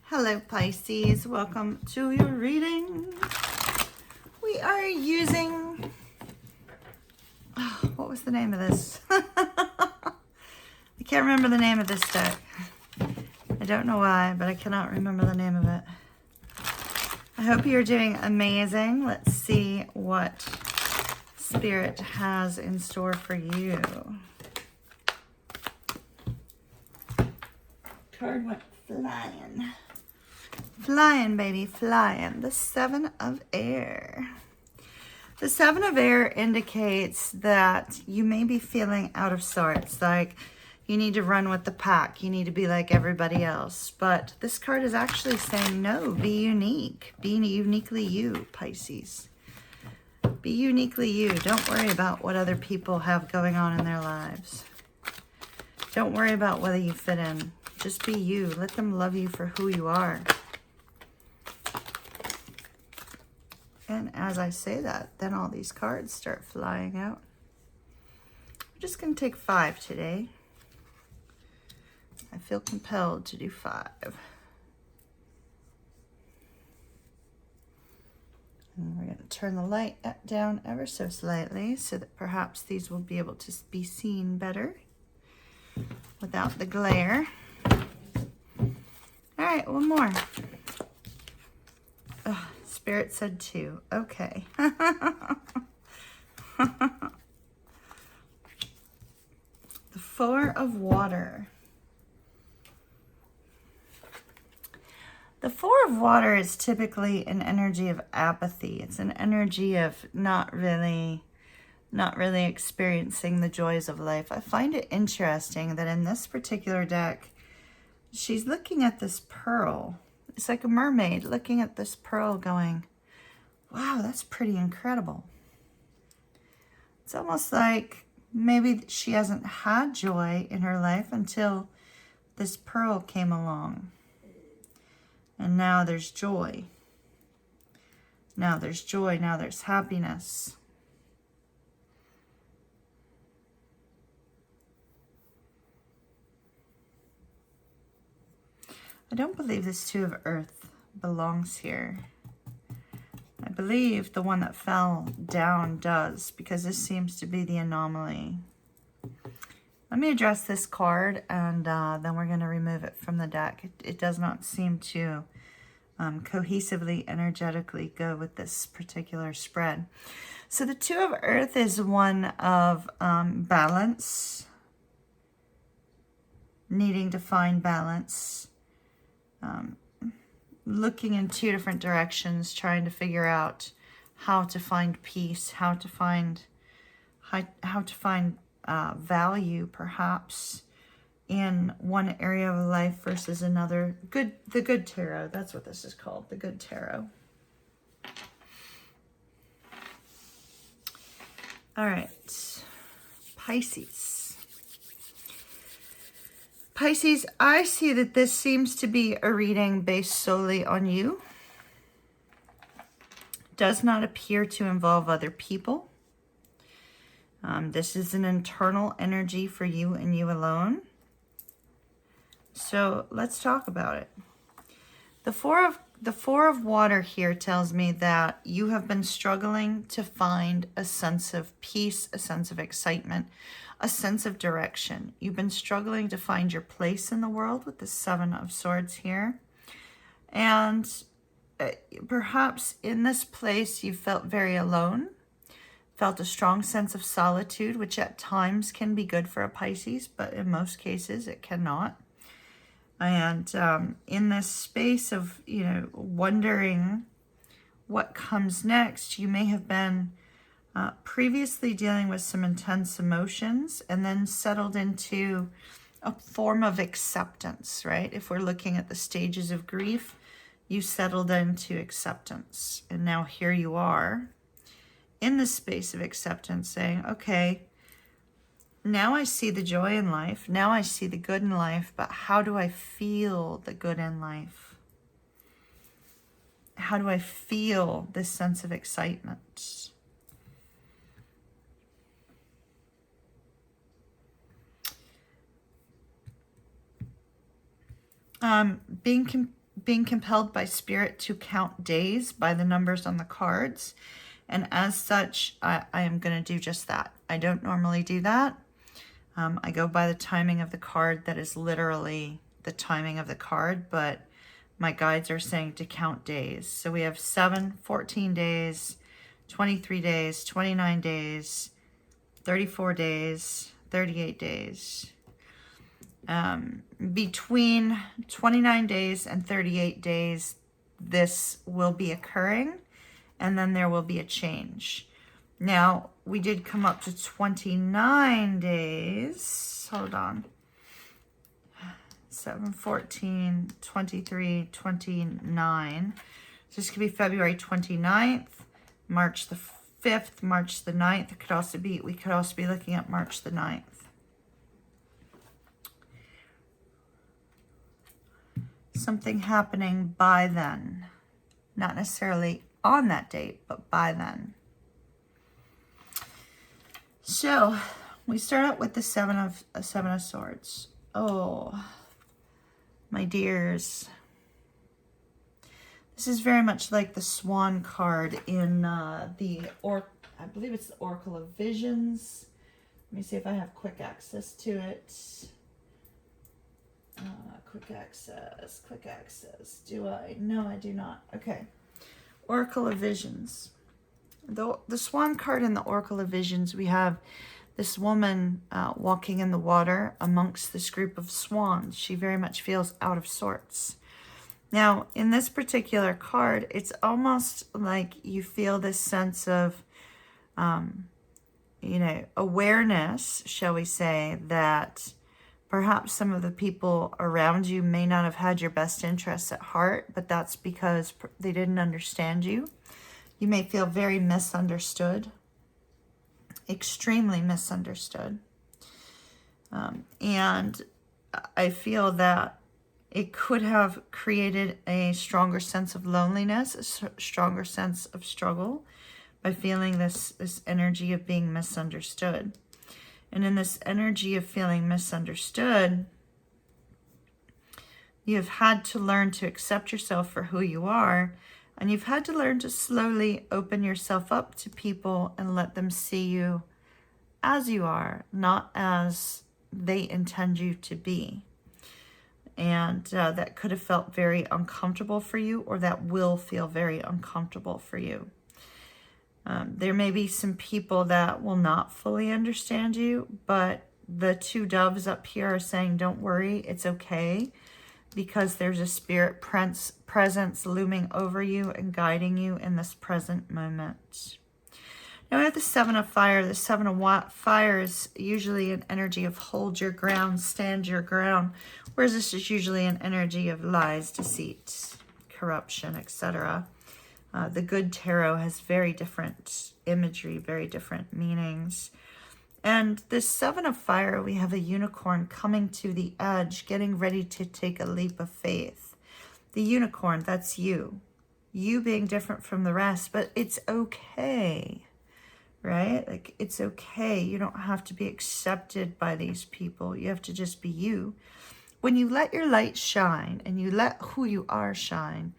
Hello Pisces, welcome to your reading. We are using, what was the name of this? I can't remember the name of this deck. I don't know why, but I cannot remember the name of it. I hope you're doing amazing. Let's see what Spirit has in store for you. Card went flying. Flying, baby, flying. The Seven of Air. The Seven of Air indicates that you may be feeling out of sorts, like you need to run with the pack. You need to be like everybody else. But this card is actually saying, no, be unique. Be uniquely you, Pisces. Be uniquely you. Don't worry about what other people have going on in their lives. Don't worry about whether you fit in. Just be you. Let them love you for who you are. And as I say that, then all these cards start flying out. I'm just going to take 5 today. I feel compelled to do 5. And we're going to turn the light down ever so slightly so that perhaps these will be able to be seen better without the glare. All right, one more. Ugh, Spirit said 2. Okay. The 4 of Water. The 4 of Water is typically an energy of apathy. It's an energy of not really experiencing the joys of life. I find it interesting that in this particular deck, she's looking at this pearl. It's like a mermaid looking at this pearl going, wow, that's pretty incredible. It's almost like maybe she hasn't had joy in her life until this pearl came along. And now there's joy. Now there's joy. Now there's happiness. I don't believe this 2 of Earth belongs here. I believe the one that fell down does, because this seems to be the anomaly. Let me address this card, and then we're going to remove it from the deck. It does not seem to cohesively, energetically go with this particular spread. So the 2 of Earth is one of balance, needing to find balance. Looking in 2 different directions, trying to figure out how to find peace, how to find value, perhaps, in one area of life versus another. The Good Tarot. That's what this is called. The Good Tarot. All right, Pisces. Pisces, I see that this seems to be a reading based solely on you. Does not appear to involve other people. This is an internal energy for you and you alone. So let's talk about it. The 4 of Water here tells me that you have been struggling to find a sense of peace, a sense of excitement, a sense of direction. You've been struggling to find your place in the world with the 7 of Swords here. And perhaps in this place you felt very alone, felt a strong sense of solitude, which at times can be good for a Pisces, but in most cases it cannot. And in this space of, wondering what comes next, you may have been previously dealing with some intense emotions and then settled into a form of acceptance, right? If we're looking at the stages of grief, you settled into acceptance. And now here you are in the space of acceptance saying, okay, now I see the joy in life. Now I see the good in life, but how do I feel the good in life? How do I feel this sense of excitement? being compelled by spirit to count days by the numbers on the cards. And as such, I am going to do just that. I don't normally do that. I go by the timing of the card. That is literally the timing of the card, but my guides are saying to count days. So we have 7, 14 days, 23 days, 29 days, 34 days, 38 days. Between 29 days and 38 days, this will be occurring, and then there will be a change. Now, we did come up to 29 days. Hold on. 7, 14, 23, 29. So this could be February 29th, March the 5th, March the 9th. It could also be, we could also be looking at March the 9th. Something happening by then. Not necessarily on that date, but by then. So we start out with the Seven of Swords. Oh, my dears. This is very much like the Swan card in I believe it's the Oracle of Visions. Let me see if I have quick access to it. Quick access. Do I? No, I do not. Okay. Oracle of Visions. The Swan card in the Oracle of Visions, we have this woman walking in the water amongst this group of swans. She very much feels out of sorts. Now, in this particular card, it's almost like you feel this sense of, awareness, shall we say, that perhaps some of the people around you may not have had your best interests at heart, but that's because they didn't understand you. You may feel very misunderstood, extremely misunderstood. And I feel that it could have created a stronger sense of loneliness, a stronger sense of struggle by feeling this energy of being misunderstood. And in this energy of feeling misunderstood, you have had to learn to accept yourself for who you are, and you've had to learn to slowly open yourself up to people and let them see you as you are, not as they intend you to be. And that could have felt very uncomfortable for you, or that will feel very uncomfortable for you. There may be some people that will not fully understand you, but the two doves up here are saying, don't worry, it's okay, because there's a spirit presence looming over you and guiding you in this present moment. Now we have the Seven of Fire. The Seven of Fire is usually an energy of hold your ground, stand your ground, whereas this is usually an energy of lies, deceit, corruption, etc. The Good Tarot has very different imagery, very different meanings. And this Seven of Fire, we have a unicorn coming to the edge, getting ready to take a leap of faith. The unicorn, that's you. You being different from the rest, but it's okay, right? Like, it's okay. You don't have to be accepted by these people. You have to just be you. When you let your light shine and you let who you are shine,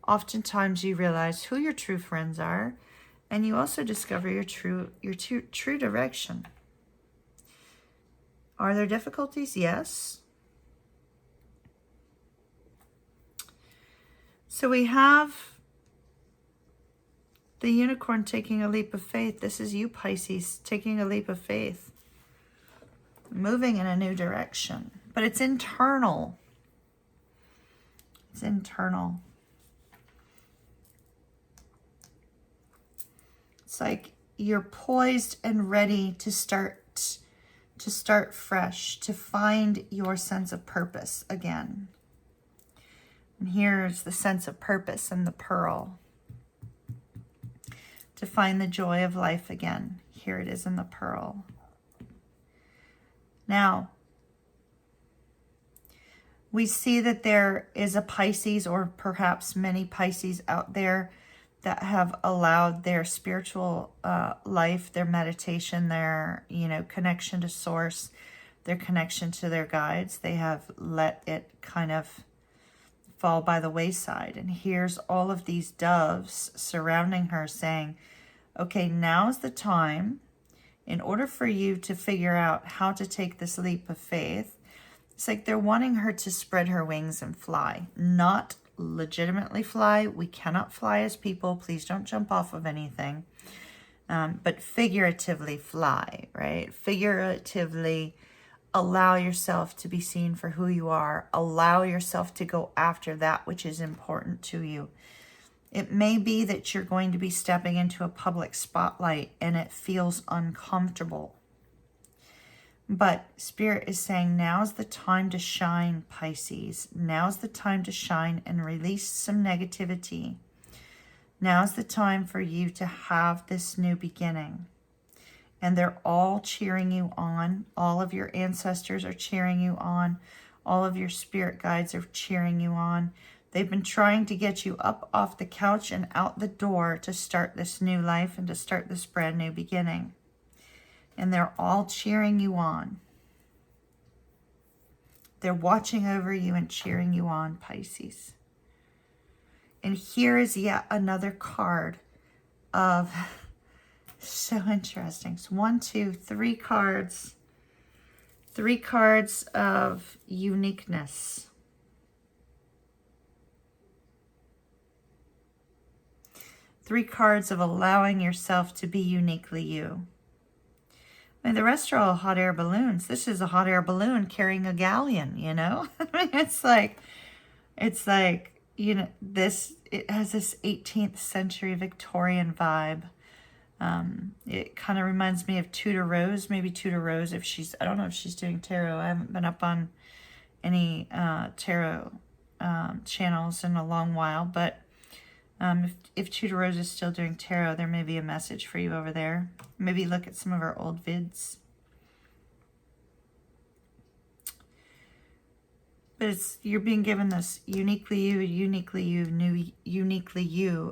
oftentimes you realize who your true friends are, and you also discover your true direction. Are there difficulties? Yes. So we have the unicorn taking a leap of faith. This is you, Pisces, taking a leap of faith, moving in a new direction. But it's internal. It's internal. It's like you're poised and ready to start fresh, to find your sense of purpose again. And here's the sense of purpose in the pearl. To find the joy of life again. Here it is in the pearl. Now, we see that there is a Pisces, or perhaps many Pisces out there, that have allowed their spiritual life, their meditation, their connection to source, their connection to their guides, they have let it kind of fall by the wayside. And here's all of these doves surrounding her saying, okay, now's the time. In order for you to figure out how to take this leap of faith, it's like they're wanting her to spread her wings and fly, not legitimately fly. We cannot fly as people. Please don't jump off of anything. But figuratively fly, right? Figuratively allow yourself to be seen for who you are. Allow yourself to go after that which is important to you. It may be that you're going to be stepping into a public spotlight and it feels uncomfortable. But Spirit is saying, now's the time to shine, Pisces. Now's the time to shine and release some negativity. Now's the time for you to have this new beginning. And they're all cheering you on. All of your ancestors are cheering you on. All of your spirit guides are cheering you on. They've been trying to get you up off the couch and out the door to start this new life and to start this brand new beginning. And they're all cheering you on. They're watching over you and cheering you on, Pisces. And here is yet another card of, so interesting. So 1, 2, 3 cards. 3 cards of uniqueness. Three cards of allowing yourself to be uniquely you. I mean, the rest are all hot air balloons. This is a hot air balloon carrying a galleon, you know? I mean, it's like, you know, it has this 18th century Victorian vibe. It kind of reminds me of Tudor Rose, maybe Tudor Rose I don't know if she's doing tarot. I haven't been up on any tarot channels in a long while, but if Tudor Rose is still doing tarot, there may be a message for you over there. Maybe look at some of our old vids. But you're being given this uniquely you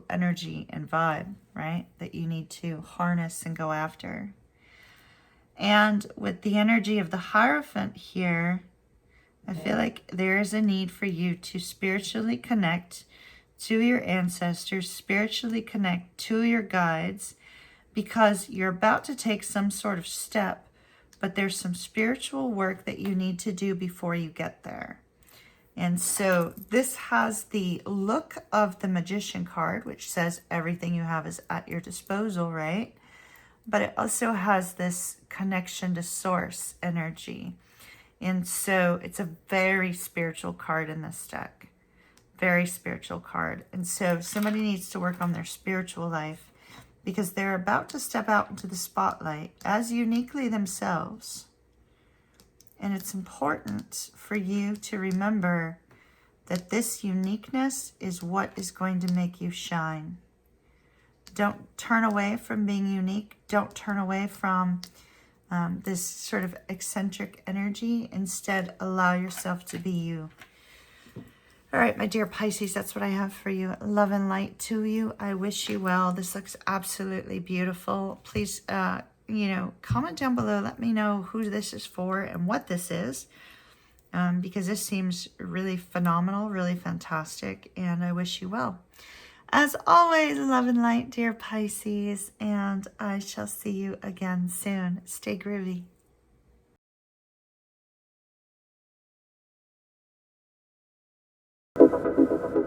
energy and vibe, right? That you need to harness and go after. And with the energy of the Hierophant here, I feel like there is a need for you to spiritually connect to your ancestors, spiritually connect to your guides, because you're about to take some sort of step, but there's some spiritual work that you need to do before you get there. And so this has the look of the Magician card, which says everything you have is at your disposal, right? But it also has this connection to source energy. And so it's a very spiritual card in this deck. Very spiritual card. And so somebody needs to work on their spiritual life because they're about to step out into the spotlight as uniquely themselves. And it's important for you to remember that this uniqueness is what is going to make you shine. Don't turn away from being unique. Don't turn away from this sort of eccentric energy. Instead, allow yourself to be you. All right, my dear Pisces, that's what I have for you. Love and light to you. I wish you well. This looks absolutely beautiful. Please, comment down below. Let me know who this is for and what this is, because this seems really phenomenal, really fantastic, and I wish you well. As always, love and light, dear Pisces, and I shall see you again soon. Stay groovy.